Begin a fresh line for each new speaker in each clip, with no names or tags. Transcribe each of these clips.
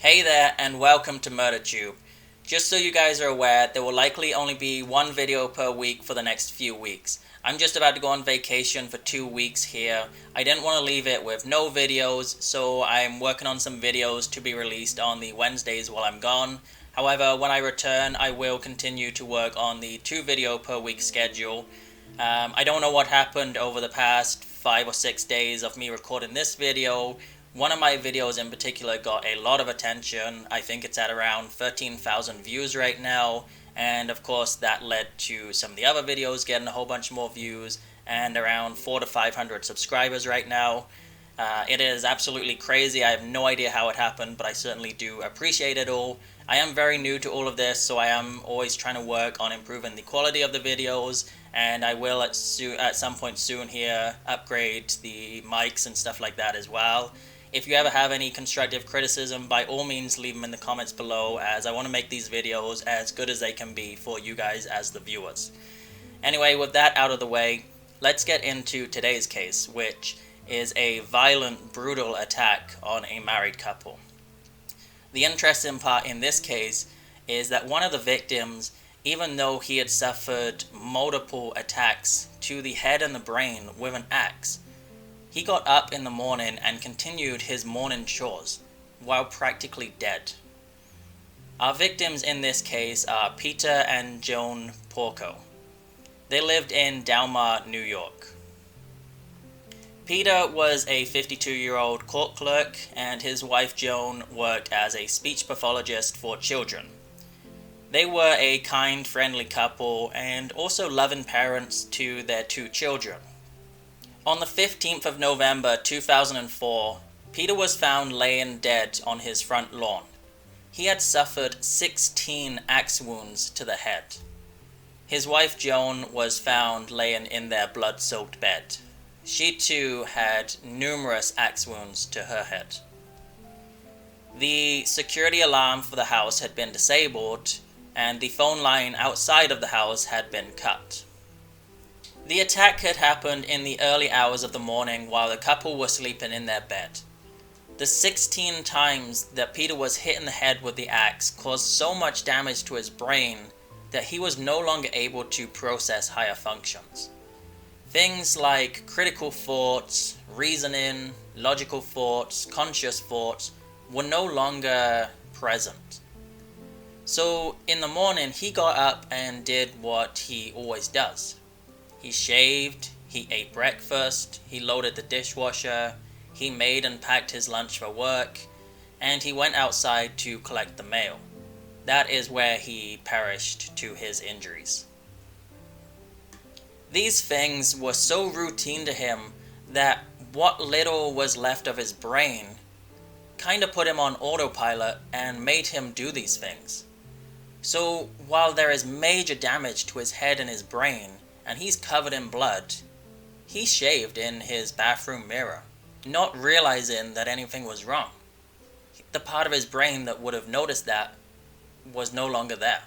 Hey there and welcome to MurderTube. Just so you guys are aware, there will likely only be one video per week for the next few weeks. I'm just about to go on vacation for 2 weeks here. I didn't want to leave it with no videos, so I'm working on some videos to be released on the Wednesdays while I'm gone. However, when I return, I will continue to work on the 2 video per week schedule. I don't know what happened over the past 5 or 6 days of me recording this video. One of my videos in particular got a lot of attention. I think it's at around 13,000 views right now, and of course that led to some of the other videos getting a whole bunch more views and around 400 to 500 subscribers right now. It is absolutely crazy. I have no idea how it happened, but I certainly do appreciate it all. I am very new to all of this, so I am always trying to work on improving the quality of the videos, and I will at some point soon here upgrade the mics and stuff like that as well. If you ever have any constructive criticism, by all means leave them in the comments below, as I want to make these videos as good as they can be for you guys as the viewers. Anyway, with that out of the way, let's get into today's case, which is a violent, brutal attack on a married couple. The interesting part in this case is that one of the victims, even though he had suffered multiple attacks to the head and the brain with an axe, he got up in the morning and continued his morning chores, while practically dead. Our victims in this case are Peter and Joan Porco. They lived in Delmar, New York. Peter was a 52-year-old court clerk, and his wife Joan worked as a speech pathologist for children. They were a kind, friendly couple, and also loving parents to their 2 children. On the 15th of November 2004, Peter was found laying dead on his front lawn. He had suffered 16 axe wounds to the head. His wife Joan was found laying in their blood-soaked bed. She too had numerous axe wounds to her head. The security alarm for the house had been disabled, and the phone line outside of the house had been cut. The attack had happened in the early hours of the morning while the couple were sleeping in their bed. The 16 times that Peter was hit in the head with the axe caused so much damage to his brain that he was no longer able to process higher functions. Things like critical thoughts, reasoning, logical thoughts, conscious thoughts were no longer present. So in the morning he got up and did what he always does. He shaved, he ate breakfast, he loaded the dishwasher, he made and packed his lunch for work, and he went outside to collect the mail. That is where he perished to his injuries. These things were so routine to him that what little was left of his brain kinda put him on autopilot and made him do these things. So while there is major damage to his head and his brain, and he's covered in blood, he shaved in his bathroom mirror, not realizing that anything was wrong. The part of his brain that would have noticed that was no longer there.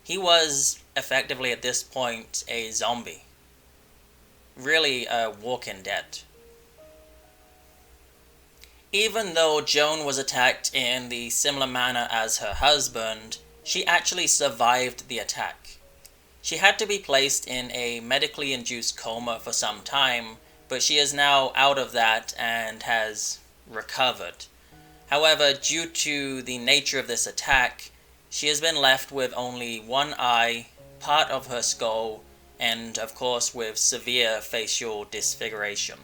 He was effectively at this point a zombie. Really a walking dead. Even though Joan was attacked in the similar manner as her husband, she actually survived the attack. She had to be placed in a medically induced coma for some time, but she is now out of that and has recovered. However, due to the nature of this attack, she has been left with only one eye, part of her skull, and of course with severe facial disfiguration.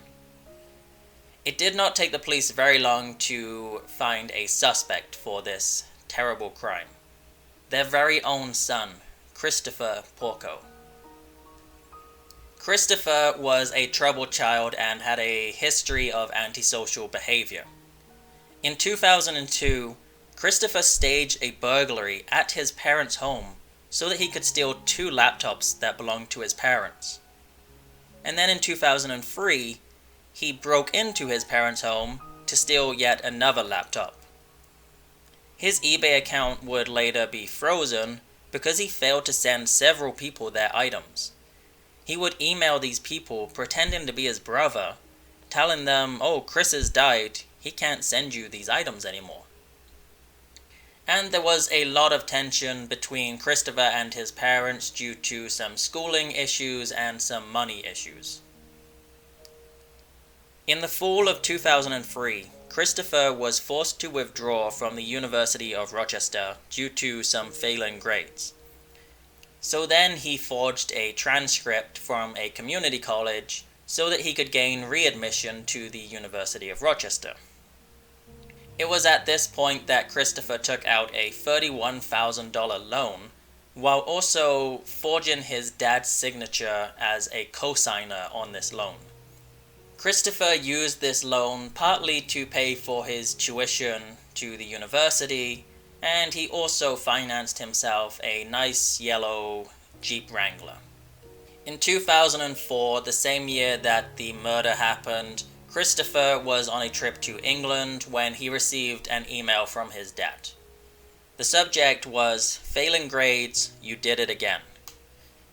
It did not take the police very long to find a suspect for this terrible crime. Their very own son, Christopher Porco. Christopher was a troubled child and had a history of antisocial behavior. In 2002, Christopher staged a burglary at his parents' home so that he could steal 2 laptops that belonged to his parents. And then in 2003, he broke into his parents' home to steal yet another laptop. His eBay account would later be frozen because he failed to send several people their items. He would email these people pretending to be his brother, telling them, "Oh, Chris has died, he can't send you these items anymore." And there was a lot of tension between Christopher and his parents due to some schooling issues and some money issues. In the fall of 2003, Christopher was forced to withdraw from the University of Rochester due to some failing grades. So then he forged a transcript from a community college so that he could gain readmission to the University of Rochester. It was at this point that Christopher took out a $31,000 loan, while also forging his dad's signature as a co-signer on this loan. Christopher used this loan partly to pay for his tuition to the university, and he also financed himself a nice yellow Jeep Wrangler. In 2004, the same year that the murder happened, Christopher was on a trip to England when he received an email from his dad. The subject was, "Failing grades, you did it again."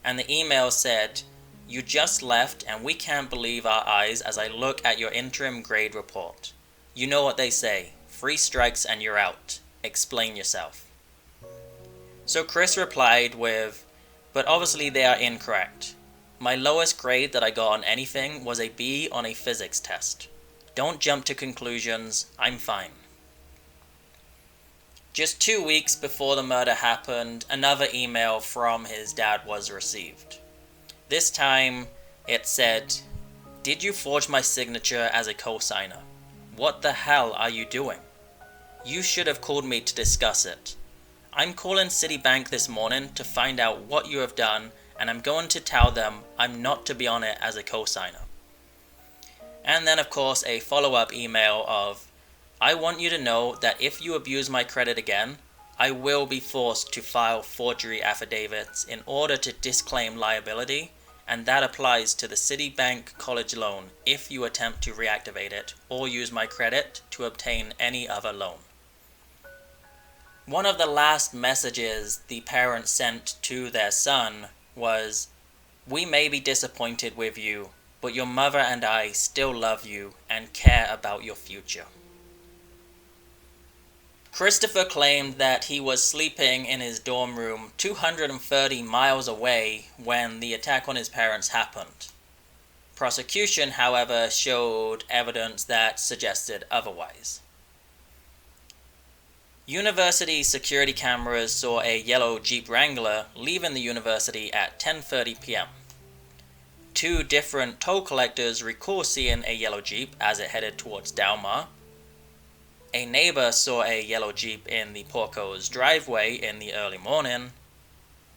And the email said, "You just left and we can't believe our eyes as I look at your interim grade report. You know what they say, 3 strikes and you're out. Explain yourself." So Chris replied with, "But obviously they are incorrect. My lowest grade that I got on anything was a B on a physics test. Don't jump to conclusions, I'm fine." Just 2 weeks before the murder happened, another email from his dad was received. This time, it said, "Did you forge my signature as a co-signer? What the hell are you doing? You should have called me to discuss it. I'm calling Citibank this morning to find out what you have done, and I'm going to tell them I'm not to be on it as a co-signer." And then of course a follow-up email of, "I want you to know that if you abuse my credit again, I will be forced to file forgery affidavits in order to disclaim liability, and that applies to the Citibank college loan if you attempt to reactivate it or use my credit to obtain any other loan." One of the last messages the parents sent to their son was, "We may be disappointed with you, but your mother and I still love you and care about your future." Christopher claimed that he was sleeping in his dorm room 230 miles away when the attack on his parents happened. Prosecution, however, showed evidence that suggested otherwise. University security cameras saw a yellow Jeep Wrangler leaving the university at 10:30 p.m. 2 different toll collectors recall seeing a yellow Jeep as it headed towards Dalmar. A neighbor saw a yellow Jeep in the Porco's driveway in the early morning,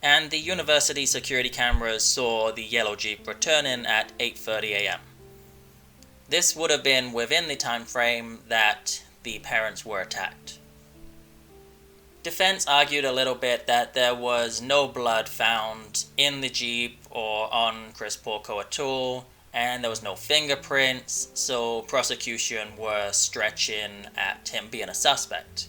and the university security cameras saw the yellow Jeep returning at 8:30 a.m. This would have been within the time frame that the parents were attacked. Defense argued a little bit that there was no blood found in the Jeep or on Chris Porco at all, and there was no fingerprints, so prosecution were stretching at him being a suspect.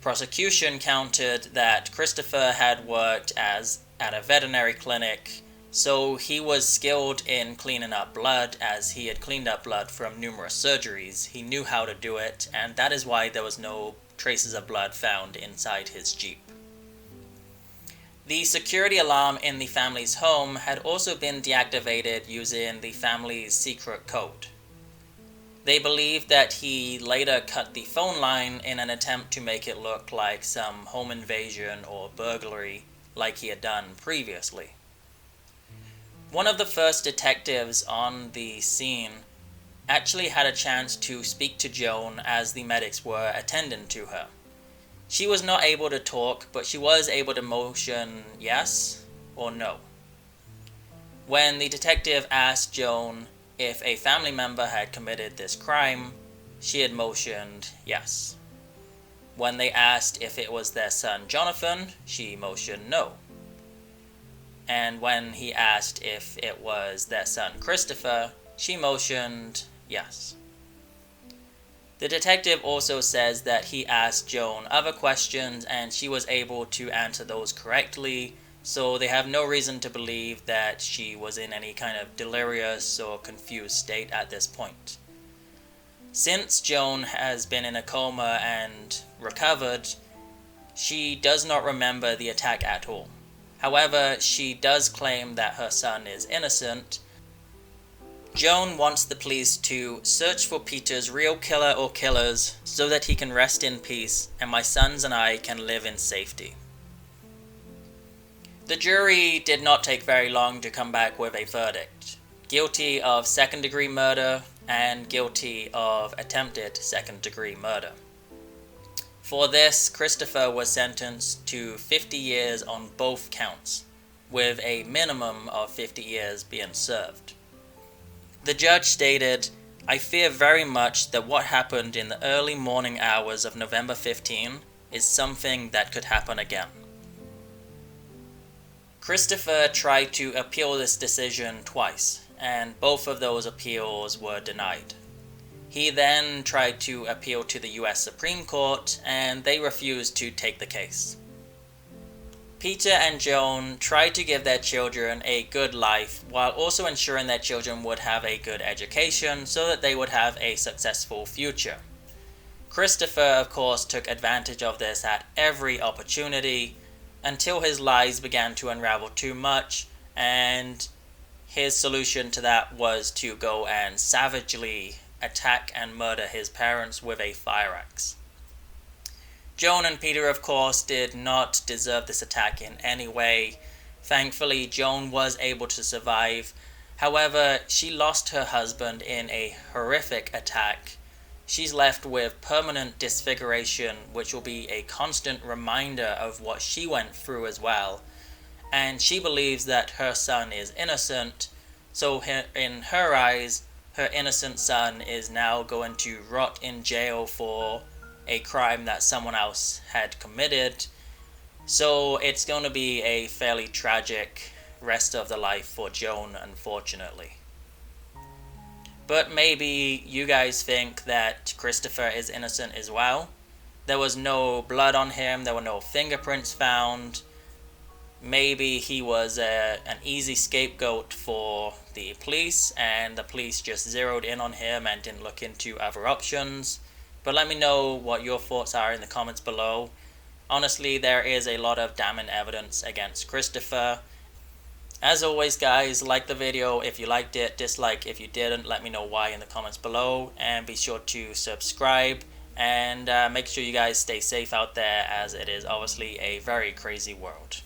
Prosecution countered that Christopher had worked at a veterinary clinic, so he was skilled in cleaning up blood as he had cleaned up blood from numerous surgeries. He knew how to do it, and that is why there was no traces of blood found inside his Jeep. The security alarm in the family's home had also been deactivated using the family's secret code. They believed that he later cut the phone line in an attempt to make it look like some home invasion or burglary like he had done previously. One of the first detectives on the scene actually had a chance to speak to Joan as the medics were attending to her. She was not able to talk, but she was able to motion yes or no. When the detective asked Joan if a family member had committed this crime, she had motioned yes. When they asked if it was their son Jonathan, she motioned no. And when he asked if it was their son Christopher, she motioned yes. The detective also says that he asked Joan other questions and she was able to answer those correctly, so they have no reason to believe that she was in any kind of delirious or confused state at this point. Since Joan has been in a coma and recovered, She does not remember the attack at all. However, she does claim that her son is innocent. Joan wants the police to search for Peter's real killer or killers so that he can rest in peace and my sons and I can live in safety. The jury did not take very long to come back with a verdict. Guilty of second-degree murder and guilty of attempted second-degree murder. For this, Christopher was sentenced to 50 years on both counts, with a minimum of 50 years being served. The judge stated, "I fear very much that what happened in the early morning hours of November 15 is something that could happen again." Christopher tried to appeal this decision twice, and both of those appeals were denied. He then tried to appeal to the US Supreme Court, and they refused to take the case. Peter and Joan tried to give their children a good life while also ensuring their children would have a good education so that they would have a successful future. Christopher, of course, took advantage of this at every opportunity until his lies began to unravel too much, and his solution to that was to go and savagely attack and murder his parents with a fire axe. Joan and Peter, of course, did not deserve this attack in any way. Thankfully, Joan was able to survive. However, she lost her husband in a horrific attack. She's left with permanent disfiguration, which will be a constant reminder of what she went through as well. And she believes that her son is innocent, so in her eyes, her innocent son is now going to rot in jail for a crime that someone else had committed. So it's going to be a fairly tragic rest of the life for Joan, unfortunately. But maybe you guys think that Christopher is innocent as well. There was no blood on him, there were no fingerprints found. Maybe he was an easy scapegoat for the police, and the police just zeroed in on him and didn't look into other options. But let me know what your thoughts are in the comments below. Honestly, there is a lot of damning evidence against Christopher. As always, guys, like the video if you liked it, dislike if you didn't, let me know why in the comments below, and be sure to subscribe, and make sure you guys stay safe out there, as it is obviously a very crazy world.